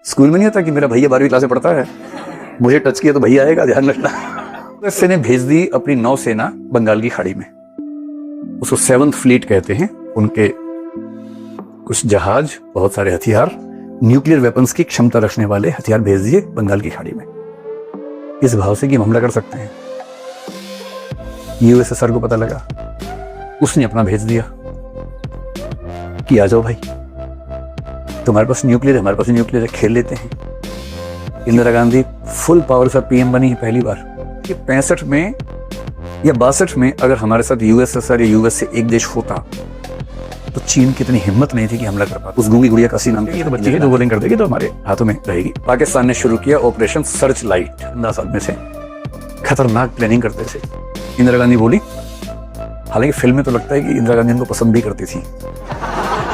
School में नहीं होता कि मेरा भैया 12वीं क्लास में पढ़ता है, मुझे टच किया तो भैया आएगा, ध्यान रखना। यूएसए ने भेज दी अपनी नौसेना बंगाल की खाड़ी में। उसको 7th फ्लीट कहते हैं। उनके कुछ जहाज, बहुत सारे हथियार, न्यूक्लियर वेपन्स की क्षमता रखने वाले हथियार भेज दिए बंगाल की खाड़ी में, इस भाव से कि हम हमला कर सकते हैं। यूएसएसआर को पता लगा, उसने अपना भेज दिया कि आ जाओ भाई, तुम्हारे पास न्यूक्लियर है, हमारे पास न्यूक्लियर है, खेल लेते हैं। इंदिरा गांधी फुल पावर से पीएम बनी है पहली बार। कि 65 में या 62 में अगर हमारे साथ यूएसएसआर या यूएस से एक देश होता तो चीन की इतनी हिम्मत नहीं थी कि हमला कर पाता। उस गूंगी गुड़िया काशी नाम की तो बच्ची है जो गोलिंग कर देगी तो हमारे हाथों में रहेगी। पाकिस्तान ने शुरू किया ऑपरेशन सर्च लाइट। 10 साल में से खतरनाक प्लानिंग करते थे। इंदिरा गांधी बोली, हालांकि फिल्म में तो लगता है कि इंदिरा गांधी उनको पसंद भी करती थी।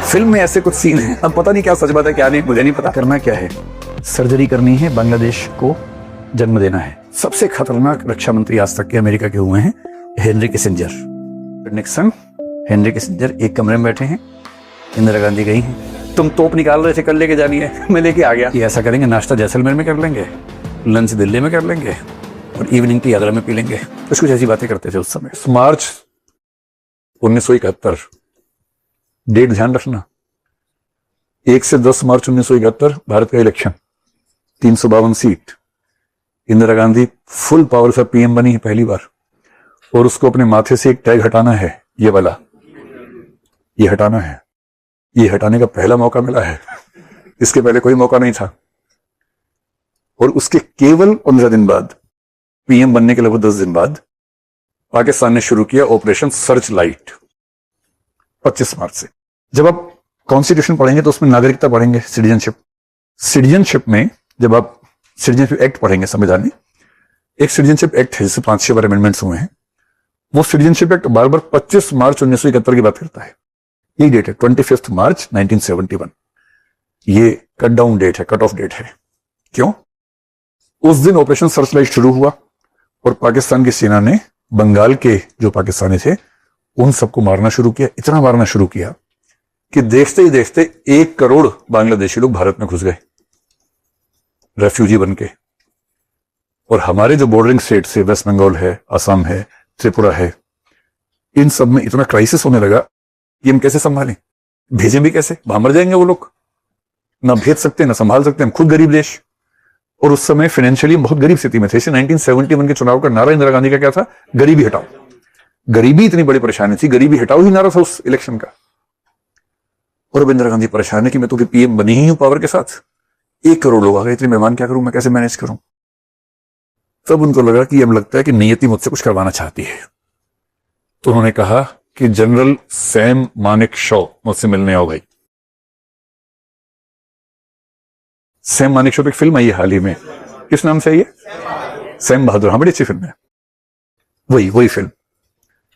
फिल्म में ऐसे कुछ सीन है, अब पता नहीं क्या सच बात है क्या नहीं, मुझे नहीं पता। करना क्या है, सर्जरी करनी है, बांग्लादेश को जन्म देना है। सबसे खतरनाक रक्षा मंत्री आज तक के अमेरिका के हुए हैं Henry Kissinger. Nixon, Henry Kissinger एक कमरे में बैठे हैं, इंदिरा गांधी गई हैं। तुम तोप निकाल रहे थे, कल लेके जानी है, मैं लेके आ गया। कि ऐसा करेंगे, नाश्ता जैसलमेर में कर लेंगे, लंच दिल्ली में कर लेंगे और इवनिंग टी आगरा में पी लेंगे। कुछ ऐसी बातें करते थे उस समय। मार्च 1971, डेट ध्यान रखना, 1 से 10 मार्च 1971 भारत का election, 352 seat. Indira Gandhi full power से पीएम बनी है पहली बार और उसको अपने माथे से एक टैग हटाना है, ये वाला, ये हटाना है। ये हटाने का पहला मौका मिला है, इसके पहले कोई मौका नहीं था। और उसके केवल 15 दिन बाद, पीएम बनने के लगभग 10 दिन बाद, पाकिस्तान ने शुरू किया ऑपरेशन सर्च लाइट 25 मार्च से। जब आप कॉन्स्टिट्यूशन पढ़ेंगे तो उसमें नागरिकता पढ़ेंगे, सिटीजनशिप में जब आप सिटीजनशिप एक्ट पढ़ेंगे, संविधान में एक सिटीजनशिप एक्ट है जिससे 5-6 बार अमेंडमेंट्स हुए हैं। वो सिटीजनशिप एक्ट बार बार 25 मार्च 1971 की बात करता है। यही डेट है 25 मार्च 1971। ये कट डाउन डेट है, कट ऑफ डेट है। क्यों? उस दिन ऑपरेशन सर्च लाइट शुरू हुआ और पाकिस्तान की सेना ने बंगाल के जो पाकिस्तानी थे उन सबको मारना शुरू किया। इतना मारना शुरू किया कि देखते ही देखते 1 करोड़ बांग्लादेशी लोग भारत में घुस गए रेफ्यूजी बनके। और हमारे जो बॉर्डरिंग स्टेट से, वेस्ट बंगाल है, असम है, त्रिपुरा है, इन सब में इतना क्राइसिस होने लगा कि हम कैसे संभालें, भेजें भी कैसे, वहां मर जाएंगे वो लोग, ना भेज सकते ना संभाल सकते, हम खुद गरीब देश। और उस समय फाइनेंशियली बहुत गरीब स्थिति में थे। 1971 के चुनाव का नारा इंदिरा गांधी का क्या था? गरीबी हटाओ। गरीबी इतनी बड़ी परेशानी थी, गरीबी हटाओ ही नारा था उस इलेक्शन का। और अब इंदिरा गांधी परेशान है कि मैं तो पीएम बनी ही हूं पावर के साथ, 1 करोड़ लोग आ गए, इतने मेहमान क्या करूं मैं, कैसे मैनेज करूं? तब उनको लगा कि अब लगता है कि नियति मुझसे कुछ करवाना चाहती है। तो उन्होंने कहा कि जनरल सैम मानेकशॉ मुझसे मिलने आओ भाई। सैम मानेकशॉ पे एक फिल्म आई है हाल ही में, किस नाम से है ये? सैम बहादुर। हाँ, बड़ी अच्छी फिल्म है। वही फिल्म।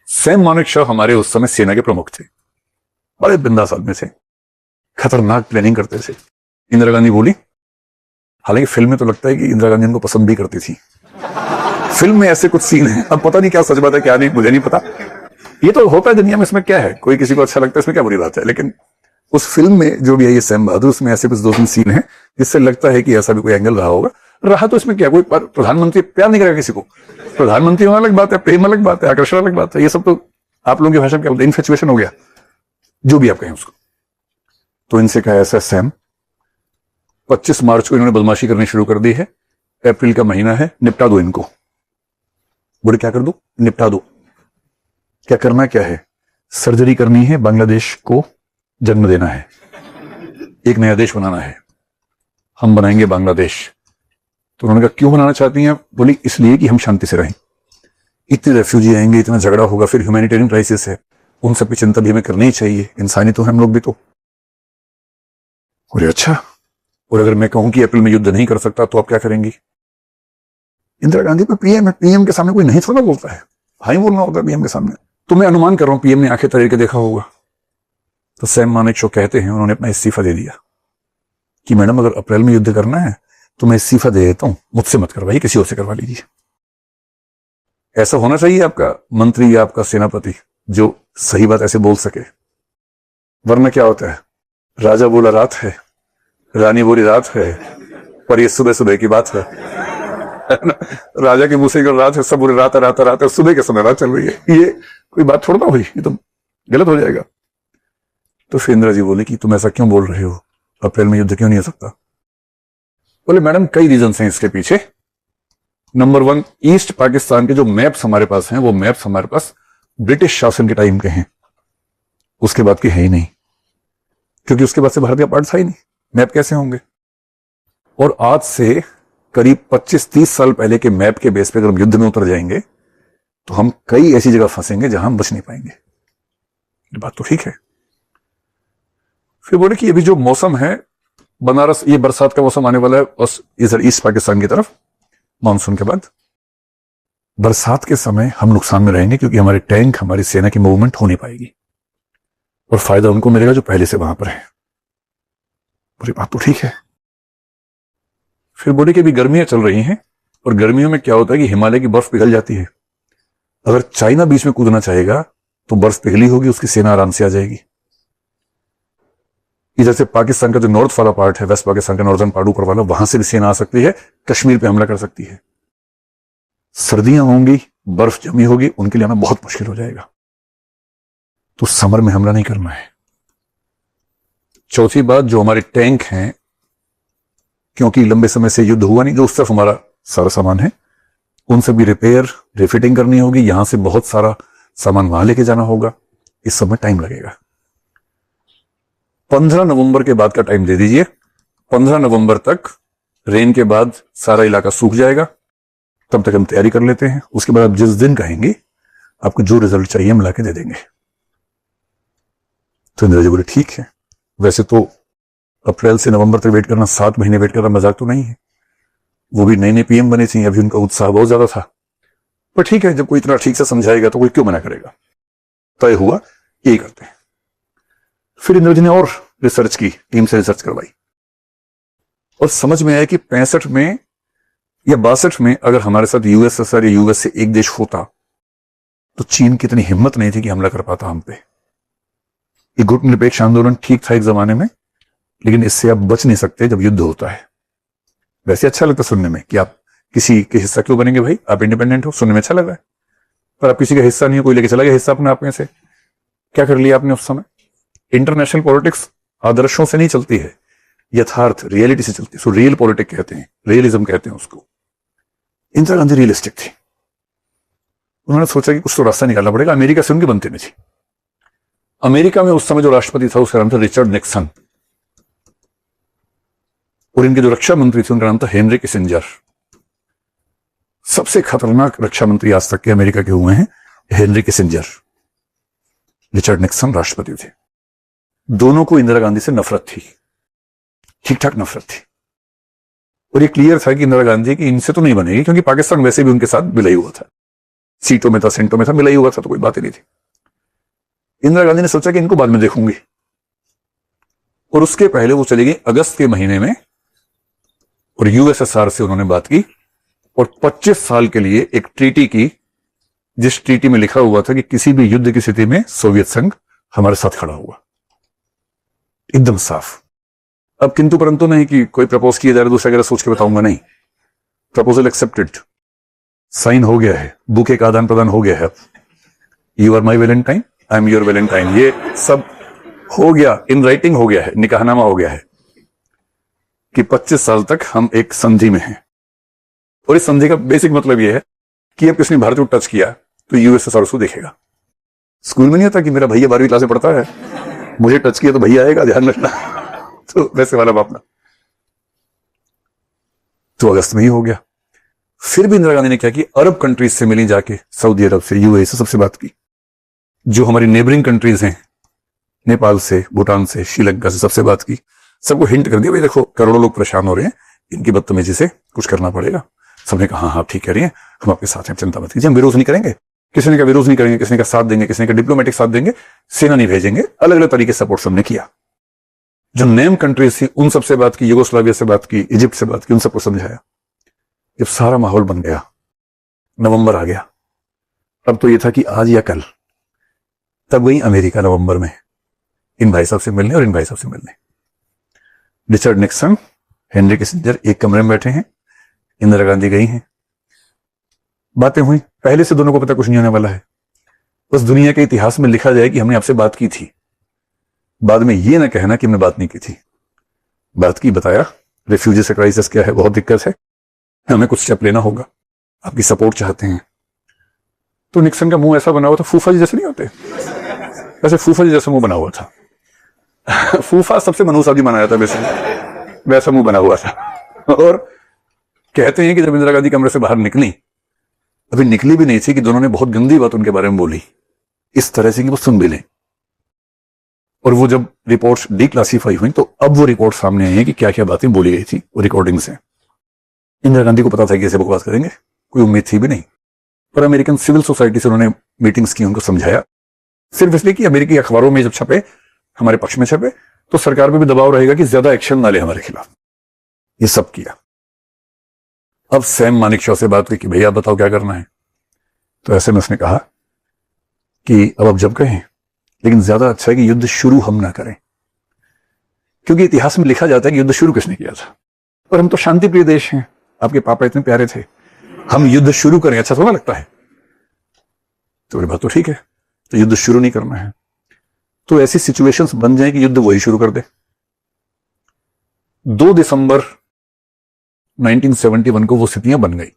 सैम मानेकशॉ हमारे उस समय सेना के प्रमुख थे, बड़े बिंदास आदमी थे, खतरनाक प्लानिंग करते थे। इंदिरा गांधी बोली, हालांकि फिल्म में तो लगता है कि इंदिरा गांधी उनको पसंद भी करती थी। फिल्म में ऐसे कुछ सीन है, अब पता नहीं क्या सच बात है क्या नहीं, मुझे नहीं पता। ये तो होता है दुनिया में, इसमें क्या है, कोई किसी को अच्छा लगता है, इसमें क्या बुरी बात है। लेकिन उस फिल्म में जो भी है ये सैम बहादुर, उसमें ऐसे कुछ 2-3 सीन है जिससे लगता है कि ऐसा भी कोई एंगल रहा होगा। रहा तो इसमें क्या, कोई प्रधानमंत्री प्यार नहीं करेगा किसी को, प्रधानमंत्री होना अलग बात है, प्रेम अलग बात है, आकर्षण अलग बात है, ये सब तो आप लोगों की भाषा में क्या बोलते हैं, इन्फेचुएशन हो गया, जो भी आप कहें उसको। तो इनसे कहा ऐसा सैम, 25 मार्च को इन्होंने बदमाशी करनी शुरू कर दी है, अप्रैल का महीना है, निपटा दो इनको। बोले क्या कर दो? निपटा दो। क्या करना क्या है? सर्जरी करनी है, बांग्लादेश को जन्म देना है, एक नया देश बनाना है, हम बनाएंगे बांग्लादेश। तो उन्होंने कहा क्यों बनाना चाहती हैं? बोली इसलिए कि हम शांति से रहें, इतने रेफ्यूजी आएंगे, इतना झगड़ा होगा, फिर ह्यूमैनिटेरियन क्राइसिस है, उन सबकी चिंता भी हमें करनी ही चाहिए, इंसानी तो हम लोग भी तो। बोले अच्छा, और अगर मैं कहूं कि अप्रैल में युद्ध नहीं कर सकता तो आप क्या करेंगी? इंदिरा गांधी को पीएम है, पीएम के सामने कोई नहीं थोड़ा बोलता है, हाँ ही बोलना होता है पीएम के सामने। तो मैं अनुमान कर रहा हूं पीएम ने आंखें तरेर के देखा होगा। तो सैम मानेकशॉ कहते हैं उन्होंने अपना इस्तीफा दे दिया कि मैडम अगर अप्रैल में युद्ध करना है तो मैं इस्तीफा दे देता हूं, मुझसे मत करवाइए, किसी और से करवा लीजिए। ऐसा होना चाहिए आपका मंत्री या आपका सेनापति जो सही बात ऐसे बोल सके, वरना क्या होता है, राजा बोला रात है, रानी बोली रात है, पर ये सुबह सुबह की बात है ना? राजा के मुंह से रात है, सब रात है, सुबह के समय रात चल रही है, ये कोई बात छोड़ना हुई, ये तो गलत हो जाएगा। तो फिर इंदिरा जी बोले कि तुम ऐसा क्यों बोल रहे हो, अप्रैल में युद्ध क्यों नहीं हो सकता? बोले मैडम कई रीजन हैं इसके पीछे। नंबर 1, ईस्ट पाकिस्तान के जो मैप्स हमारे पास हैं वो मैप्स हमारे पास ब्रिटिश शासन के टाइम के हैं, उसके बाद के है ही नहीं, क्योंकि उसके बाद से भारत का पार्ट था ही नहीं, मैप कैसे होंगे? और आज से करीब 25-30 साल पहले के मैप के बेस पे अगर हम युद्ध में उतर जाएंगे तो हम कई ऐसी जगह फंसेंगे जहां हम बच नहीं पाएंगे। ये बात तो ठीक है। फिर बोले कि अभी जो मौसम है बनारस, ये बरसात का मौसम आने वाला है बस इधर ईस्ट पाकिस्तान की तरफ, मानसून के बाद बरसात के समय हम नुकसान में रहेंगे, क्योंकि हमारे टैंक, हमारी सेना की मूवमेंट हो नहीं पाएगी, और फायदा उनको मिलेगा जो पहले से वहां पर है। पूरी बात तो ठीक है। फिर बोले कि अभी गर्मियां चल रही हैं, और गर्मियों में क्या होता है कि हिमालय की बर्फ पिघल जाती है। अगर चाइना बीच में कूदना चाहेगा तो बर्फ पिघली होगी, उसकी सेना आराम से आ जाएगी। इधर से पाकिस्तान का जो नॉर्थ वाला पार्ट है, वेस्ट पाकिस्तान का नॉर्दर्न पार्ट ऊपर वाला, वहां से भी सेना आ सकती है, कश्मीर पे हमला कर सकती है। सर्दियां होंगी, बर्फ जमी होगी, उनके लिए आना बहुत मुश्किल हो जाएगा। तो समर में हमला नहीं करना है। चौथी बात, जो हमारे टैंक हैं, क्योंकि लंबे समय से युद्ध हुआ नहीं, जो उस तरफ हमारा सारा सामान है, उन सब भी रिपेयर, रिफिटिंग करनी होगी, यहां से बहुत सारा सामान वहां लेके जाना होगा, इस सब में टाइम लगेगा। 15 नवंबर के बाद का टाइम दे दीजिए। 15 नवंबर तक रेन के बाद सारा इलाका सूख जाएगा, तब तक हम तैयारी कर लेते हैं। उसके बाद आप जिस दिन कहेंगे आपको जो रिजल्ट चाहिए हम लाके दे देंगे। तो इंदिरा जी बोले ठीक है। वैसे तो अप्रैल से नवंबर तक वेट करना, 7 महीने वेट करना मजाक तो नहीं है। वो भी नए नए पीएम बने थे, अभी उनका उत्साह बहुत ज्यादा था, पर ठीक है, जब कोई इतना ठीक से समझाएगा तो कोई क्यों मना करेगा। तय हुआ यही करते हैं। फिर इंदिरा जी ने और रिसर्च की, टीम से रिसर्च करवाई, और समझ में आया कि 65 में या 62 में अगर हमारे साथ यूएसएसआर या यूएस से एक देश होता तो चीन की इतनी हिम्मत नहीं थी कि हमला कर पाता हम पे। ये गुट निरपेक्ष आंदोलन ठीक था एक जमाने में, लेकिन इससे आप बच नहीं सकते जब युद्ध होता है। वैसे अच्छा लगता सुनने में कि आप किसी के हिस्सा क्यों बनेंगे भाई, आप इंडिपेंडेंट हो, सुनने में अच्छा लग रहा है, पर आप किसी का हिस्सा नहीं हो, कोई लेके चला गया हिस्सा अपने आप में से। क्या कर लिया आपने उस समय? इंटरनेशनल पॉलिटिक्स आदर्शों से नहीं चलती है, यथार्थ रियलिटी से चलती है। सो रियल पॉलिटिक्स कहते हैं, रियलिज्म कहते हैं उसको। इंदिरा गांधी रियलिस्टिक थी। उन्होंने सोचा कि कुछ तो रास्ता निकालना पड़ेगा। अमेरिका से उनकी बनती नहीं थी। अमेरिका में उस समय जो राष्ट्रपति था उसका नाम था रिचर्ड निक्सन, और इनके जो रक्षा मंत्री थे उनका नाम था हेनरी किसिंजर। सबसे खतरनाक रक्षा मंत्री आज तक के अमेरिका के हुए हैं हेनरी किसिंजर। रिचर्ड निक्सन राष्ट्रपति थे। दोनों को इंदिरा गांधी से नफरत थी, ठीक ठाक नफरत थी, और ये क्लियर था कि इंदिरा गांधी की इनसे तो नहीं बनेगी, क्योंकि पाकिस्तान वैसे भी उनके साथ मिला ही हुआ था, सीटों में था, सेंटों में था, मिला ही हुआ था, तो कोई बात ही नहीं थी। इंदिरा गांधी ने सोचा कि इनको बाद में देखूंगी, और उसके पहले वो चली गई अगस्त के महीने में, और यूएसएसआर से उन्होंने बात की, और 25 साल के लिए एक ट्रीटी की, जिस ट्रीटी में लिखा हुआ था कि किसी भी युद्ध की स्थिति में सोवियत संघ हमारे साथ खड़ा हुआ, एकदम साफ। अब किंतु परंतु नहीं कि कोई प्रपोज किया जा रहा है, दूसरा अगर सोच के बताऊंगा, नहीं, प्रपोजल एक्सेप्टेड, साइन हो गया है, बुके का आदान प्रदान हो गया है। You are my valentine, I am your valentine, ये सब हो गया, इन राइटिंग हो गया है, निकाहनामा हो गया है कि 25 साल तक हम एक संधि में हैं। और इस संधि का बेसिक मतलब यह है कि अब किसने भारत को टच किया तो यूएसएसआर उसको देखेगा। स्कूल में नहीं होता कि मेरा भैया 12वीं क्लास में पढ़ता है, मुझे टच किया तो भैया आएगा, ध्यान रखना। तो वैसे वाला मामला तो अगस्त में ही हो गया। फिर भी इंदिरा गांधी ने क्या कि अरब कंट्रीज से मिली जाके, सऊदी अरब से, यूएई से सबसे बात की। जो हमारी नेबरिंग कंट्रीज हैं, नेपाल से, भूटान से, श्रीलंका से, सबसे बात की। सबको हिंट कर दिया, भाई देखो करोड़ों लोग परेशान हो रहे हैं, इनकी बदतमीजी से कुछ करना पड़ेगा। सबने कहा हाँ हाँ ठीक कह रही है, हम आपके साथ हैं, चिंता मत कीजिए, हम विरोध नहीं करेंगे। किसी ने का विरोध नहीं करेंगे, किसी ने का साथ देंगे, किसी ने का डिप्लोमेटिक साथ देंगे, सेना नहीं भेजेंगे, अलग अलग तरीके से सपोर्ट सबने किया। जो नेम कंट्रीज थी उन सबसे बात की, यूगोस्लाविया से बात की, इजिप्ट से बात की, उन सबको समझाया। जब सारा माहौल बन गया, नवंबर आ गया, अब तो ये था कि आज या कल, तब गई अमेरिका नवंबर में इन भाई साहब से मिलने और इन भाई साहब से मिलने। रिचर्ड निक्सन हेनरी किसिंजर एक कमरे में बैठे हैं, इंदिरा गांधी गई हैं, बातें हुई। पहले से दोनों को पता कुछ नहीं होने वाला है, बस दुनिया के इतिहास में लिखा जाए कि हमने आपसे बात की थी। बाद में ये ना कहना कि हमने बात नहीं की थी। बात की, बताया रिफ्यूजी से क्राइसिस क्या है, बहुत दिक्कत है, हमें कुछ स्टेप लेना होगा, आपकी सपोर्ट चाहते हैं। तो निक्सन का मुंह ऐसा बना हुआ था, फूफा जी जैसे नहीं होते, वैसे फूफा जी जैसा मुंह बना हुआ था। फूफा सबसे मनुष्य आदमी बनाया था वैसे, वैसा मुंह बना हुआ था। और कहते हैं कि जब इंदिरा गांधी कमरे से बाहर निकली, अभी निकली भी नहीं थी कि दोनों ने बहुत गंदी बात उनके बारे में बोली, इस तरह से कि वो सुन भी लें। और वो जब रिपोर्ट्स डिक्लासिफाई हुई तो अब वो रिपोर्ट सामने आई है कि क्या क्या बातें बोली गई थी वो रिकॉर्डिंग से। इंदिरा गांधी को पता था कि ऐसे बकवास करेंगे, कोई उम्मीद थी भी नहीं, पर अमेरिकन सिविल सोसाइटी से उन्होंने मीटिंग्स की, उनको समझाया, सिर्फ इसलिए कि अमेरिकी अखबारों में जब छपे, हमारे पक्ष में छपे, तो सरकार पे भी दबाव रहेगा कि ज्यादा एक्शन ना ले हमारे खिलाफ। ये सब किया। अब सैम मानेकशॉ से बात हुई कि भैया बताओ क्या करना है। तो ऐसे में उसने कहा कि अब जब कहें, लेकिन ज्यादा अच्छा है कि युद्ध शुरू हम ना करें, क्योंकि इतिहास में लिखा जाता है कि युद्ध शुरू किसने किया था। और हम तो शांति प्रिय देश हैं, आपके पापा इतने प्यारे थे, हम युद्ध शुरू करें अच्छा थोड़ा लगता है। तो बात तो ठीक है, तो युद्ध शुरू नहीं करना है, तो ऐसी सिचुएशंस बन जाए कि युद्ध वही शुरू कर दे। 2 दिसंबर 1971 को वो स्थितियां बन गई।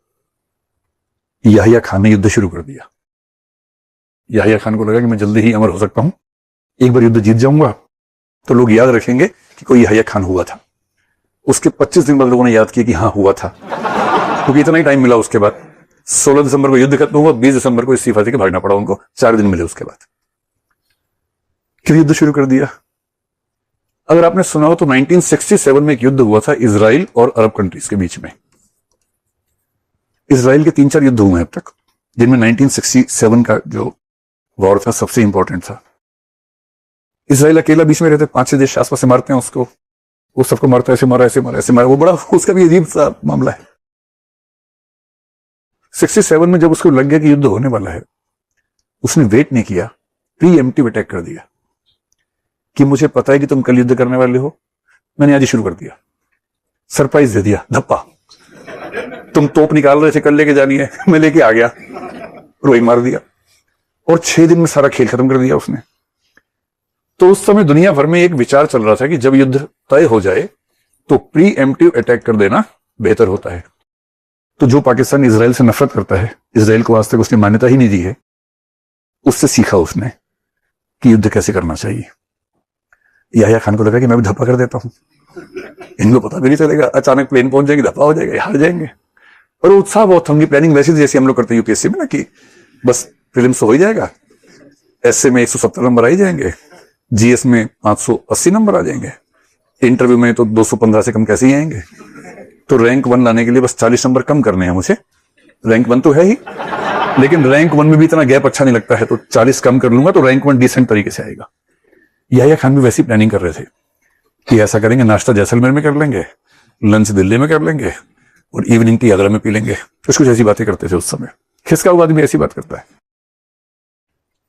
याहिया खान ने युद्ध शुरू कर दिया। याहिया खान को लगा कि मैं जल्दी ही अमर हो सकता हूं, एक बार युद्ध जीत जाऊंगा तो लोग याद रखेंगे कि कोई याहिया खान हुआ था। उसके 25 दिन बाद लोगों ने याद किया कि हाँ हुआ था, क्योंकि इतना ही टाइम मिला। उसके बाद 16 दिसंबर को युद्ध खत्म हुआ, 20 दिसंबर को इस्तीफा देकर भागना पड़ा उनको, 4 दिन मिले उसके बाद। क्यों युद्ध शुरू कर दिया? अगर आपने सुना हो तो 1967 में एक युद्ध हुआ था इजराइल और अरब कंट्रीज के बीच में। इजराइल के 3-4 युद्ध हुए हैं अब तक, जिनमें 1967 का जो वॉर था सबसे इंपॉर्टेंट था। इजराइल अकेला बीच में रहते, 5-6 देश आसपास से मारते हैं उसको, वो सबको मारता है, ऐसे मारा ऐसे मारा ऐसे मारा, वो बड़ा उसका भी अजीब सा मामला है। 67 में जब उसको लग गया कि युद्ध होने वाला है, उसने वेट नहीं किया, प्री एम्प्टिव अटैक कर दिया कि मुझे पता है कि तुम कल युद्ध करने वाले हो, मैंने आज ही शुरू कर दिया। सरप्राइज दे दिया, धप्पा, तुम तोप निकाल रहे थे कल लेके जानी है, मैं लेके आ गया, वही मार दिया। और 6 दिन में सारा खेल खत्म कर दिया उसने। तो उस समय दुनिया भर में एक विचार चल रहा था कि जब युद्ध तय हो जाए तो प्री एम्प्टिव अटैक कर देना बेहतर होता है। तो जो पाकिस्तान इजराइल से नफरत करता है, इजराइल को आज तक उसने मान्यता ही नहीं दी है, उससे सीखा उसने कि युद्ध कैसे करना चाहिए। याहिया खान को लगा कि मैं भी धप्पा कर देता हूं, इनको पता भी नहीं चलेगा, अचानक प्लेन पहुंच जाएगी, धप्पा हो जाएगा, हार जाएंगे। और उत्साह बहुत था, उनकी प्लानिंग वैसी जैसे हम लोग करते हैं यूपीएससी में ना, कि बस प्रीलिम्स तो हो ही जाएगा, एसए में 170 नंबर आ ही जाएंगे, जीएस में 580 नंबर आ जाएंगे, इंटरव्यू में तो 215 से कम कैसे ही आएंगे। तो रैंक 1 लाने के लिए बस 40 नंबर कम करने हैं मुझे, रैंक 1 तो है ही, लेकिन रैंक 1 में भी इतना गैप अच्छा नहीं लगता है, तो 40 कम कर लूंगा तो रैंक 1 डिसेंट तरीके से आएगा। याहिया खान भी वैसी प्लानिंग कर रहे थे कि ऐसा करेंगे, नाश्ता जैसलमेर में कर लेंगे, लंच दिल्ली में कर लेंगे और इवनिंग टी आगरा में पी लेंगे। कुछ ऐसी बातें करते थे उस समय, खिसका हुआ आदमी ऐसी बात करता है।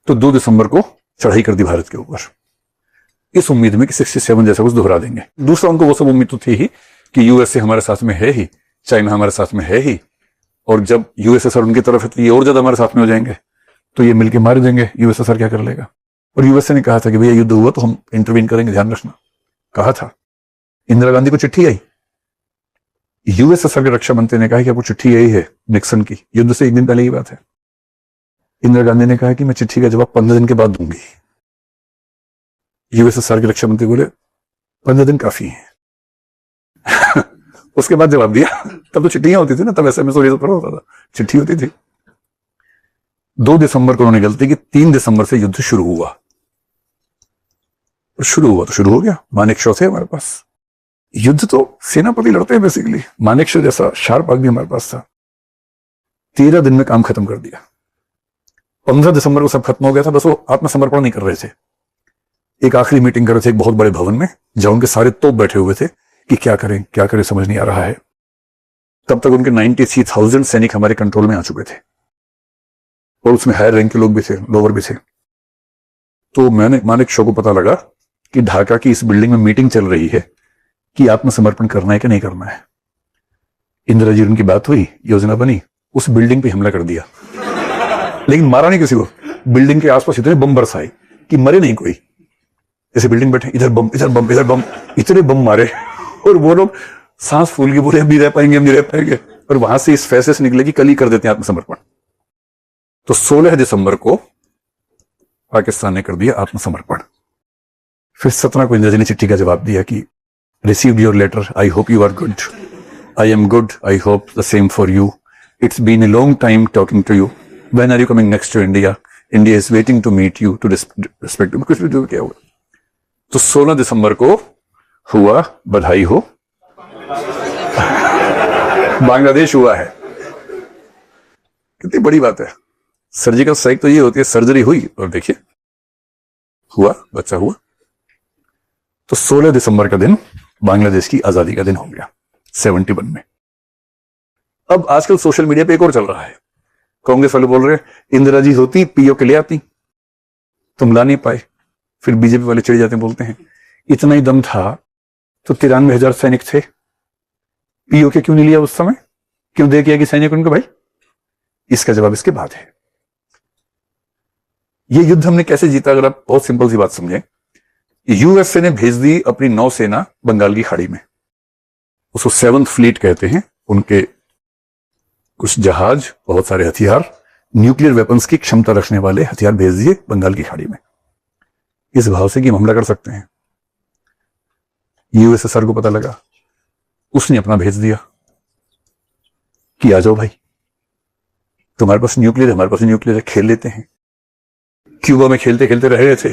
तो 2 दिसंबर को चढ़ाई कर दी भारत के ऊपर, इस उम्मीद में कि 67 जैसा कुछ दोहरा देंगे। दूसरा, उनको वो सब उम्मीद तो थी ही कि यूएसए हमारे साथ में है ही, चाइना हमारे साथ में है ही, और जब यूएसएसआर उनकी तरफ है तो ये और ज्यादा हमारे साथ में हो जाएंगे, तो ये मिलके मार देंगे, यूएसएसआर क्या कर लेगा। और यूएसए ने कहा था कि भैया युद्ध हुआ तो हम इंटरवीन करेंगे, ध्यान रखना, कहा था। इंदिरा गांधी को चिट्ठी आई, यूएसएसआर के रक्षा मंत्री ने कहा कि आपको चिट्ठी आई है निक्सन की, युद्ध से 1 दिन पहले की बात है। इंदिरा गांधी ने कहा कि मैं चिट्ठी का जवाब 15 दिन के बाद दूंगी। यूएसएसआर के रक्षा मंत्री बोले 15 दिन काफी है। उसके बाद जवाब दिया, तब तो चिट्ठियां होती थी ना, तब ऐसे में सोच पर होता था, चिट्ठी होती थी। 2 दिसंबर को उन्होंने गलती की, 3 दिसंबर से युद्ध शुरू हुआ। और शुरू हुआ तो शुरू हो गया, मानेकशॉ थे हमारे पास। युद्ध तो सेनापति लड़ते हैं बेसिकली, मानेकशॉ जैसा शार्प आदमी हमारे पास था। 13 दिन में काम खत्म कर दिया। 15 दिसंबर को सब खत्म हो गया था, बस वो आत्मसमर्पण नहीं कर रहे थे। एक आखिरी मीटिंग कर रहे थे एक बहुत बड़े भवन में, जहां उनके सारे तोप बैठे हुए थे कि क्या करें समझ नहीं आ रहा है। तब तक उनके 93,000 सैनिक हमारे कंट्रोल में आ चुके थे, और उसमें हायर रैंक के लोग भी थे, लोअर भी थे। तो मैंने मानेकशॉ को पता लगा कि ढाका की इस बिल्डिंग में मीटिंग चल रही है कि आत्मसमर्पण करना है कि नहीं करना है। इंदिरा जी उनकी बात हुई, योजना बनी, उस बिल्डिंग पे हमला कर दिया, लेकिन मारा नहीं किसी को। बिल्डिंग के आसपास इतने बम बरसाए कि मरे नहीं कोई। जैसे बिल्डिंग बैठे, इधर बम इधर बम इधर बम, इतने बम मारे और वो लोग सांस फूल के बोले हम नहीं रह पाएंगे, हम नहीं रह पाएंगे। और वहां से इस फैसले से निकले कि कल ही कर देते हैं आत्मसमर्पण। तो 16 दिसंबर को पाकिस्तान ने कर दिया आत्मसमर्पण। फिर 17 को इंदिरा जी ने चिट्ठी का जवाब दिया कि received your letter, I hope you are good, I am good, I hope the same for you, it's been a long time talking to you, when are you coming next to India, India is waiting to meet you, to respect you. कुछ भी जो क्या हुआ। तो 16 दिसंबर को हुआ, बधाई हो, बांग्लादेश हुआ है। कितनी बड़ी बात है। सर्जिकल स्ट्राइक तो ये होती है, सर्जरी हुई और देखिए हुआ, बच्चा हुआ। तो 16 दिसंबर का दिन बांग्लादेश की आजादी का दिन हो गया 71 में। अब आजकल सोशल मीडिया पे एक और चल रहा है, कांग्रेस वाले बोल रहे हैं इंदिरा जी होती पीओ के लिए आती, तुम ला नहीं पाए। फिर बीजेपी वाले चिढ़ जाते हैं, बोलते हैं इतना ही दम था तो 93,000 सैनिक थे, पीओ के क्यों नहीं लिया उस समय, क्यों दे किया कि सैनिक उनको? भाई इसका जवाब इसके बाद है। ये युद्ध हमने कैसे जीता, अगर आप बहुत सिंपल सी बात समझें। यूएसए ने भेज दी अपनी नौसेना बंगाल की खाड़ी में, उसको 7th फ्लीट कहते हैं। उनके कुछ जहाज, बहुत सारे हथियार, न्यूक्लियर वेपन्स की क्षमता रखने वाले हथियार भेज दिए बंगाल की खाड़ी में, इस भाव से कि हम हमला कर सकते हैं। यूएसएसआर को पता लगा, उसने अपना भेज दिया कि आ जाओ भाई, तुम्हारे पास न्यूक्लियर है, हमारे पास न्यूक्लियर है, खेल लेते हैं। क्यूबा में खेलते खेलते रह गए थे,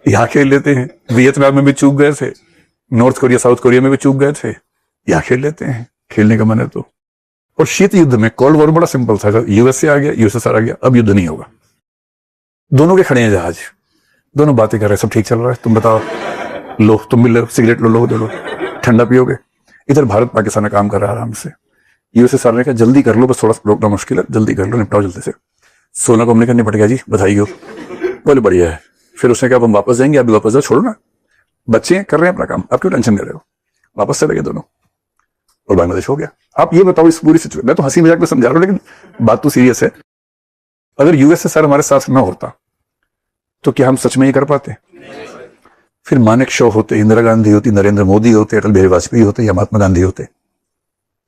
यहां खेल लेते हैं। वियतनाम में भी चूक गए थे, नॉर्थ कोरिया साउथ कोरिया में भी चूक गए थे, यहां खेल लेते हैं, खेलने का मन है तो। और शीत युद्ध में कोल्ड वॉर बड़ा सिंपल था, यूएसए आ गया, यूएसएसआर आ गया, अब युद्ध नहीं होगा। दोनों के खड़े हैं जहाज, दोनों बातें कर रहे हैं, सब ठीक चल रहा है। तुम बताओ, लो तुम भी लो सिगरेट, लो लो ठंडा पियोगे। इधर भारत पाकिस्तान का काम कर रहा है आराम से। यूएसएसआर ने कहा जल्दी कर लो, बस थोड़ा रोकना मुश्किल है, जल्दी कर लो, निपटाओ जल्दी से। 16 को हमने कहा निपट गया जी, बधाई हो। बोले बढ़िया है। फिर उसने कहा हम वापस जाएंगे, अभी वापस जाओ, छोड़ो ना, बच्चे कर रहे हैं अपना काम, आप क्यों टेंशन ले रहे हो। वापस चले गए दोनों और बांग्लादेश हो गया। आप ये बताओ इस पूरी सिचुएशन, मैं तो हंसी मजाक में समझा रहा हूं, लेकिन बात तो सीरियस है। अगर यूएसएसआर हमारे साथ ना होता तो क्या हम सच में ये कर पाते? फिर मानेक शॉ होते, इंदिरा गांधी होती, नरेंद्र मोदी होते, अटल बिहारी वाजपेयी होते या महात्मा गांधी होते,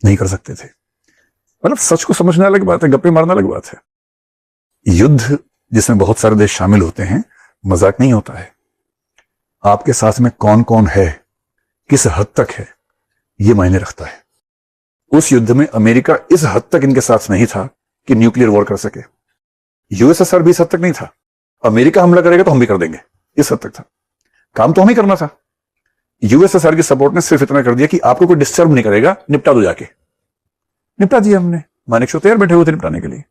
नहीं कर सकते थे। मतलब सच को समझने अलग बात है, गप्पे मारना अलग बात है। युद्ध जिसमें बहुत सारे देश शामिल होते हैं, मजाक नहीं होता है। आपके साथ में कौन कौन है, किस हद तक है, यह मायने रखता है। उस युद्ध में अमेरिका इस हद तक इनके साथ नहीं था कि न्यूक्लियर वॉर कर सके। यूएसएसआर भी इस हद तक नहीं था, अमेरिका हमला करेगा तो हम भी कर देंगे, इस हद तक था। काम तो हम ही करना था। यूएसएसआर की सपोर्ट ने सिर्फ इतना कर दिया कि आपको कोई डिस्टर्ब नहीं करेगा, निपटा दो जाके। निपटा दिया हमने, मानेक शॉ तैयार बैठे हुए थे निपटाने के लिए।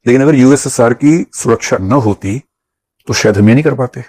लेकिन अगर यूएसएसआर की सुरक्षा न होती तो शायद हम ये नहीं कर पाते।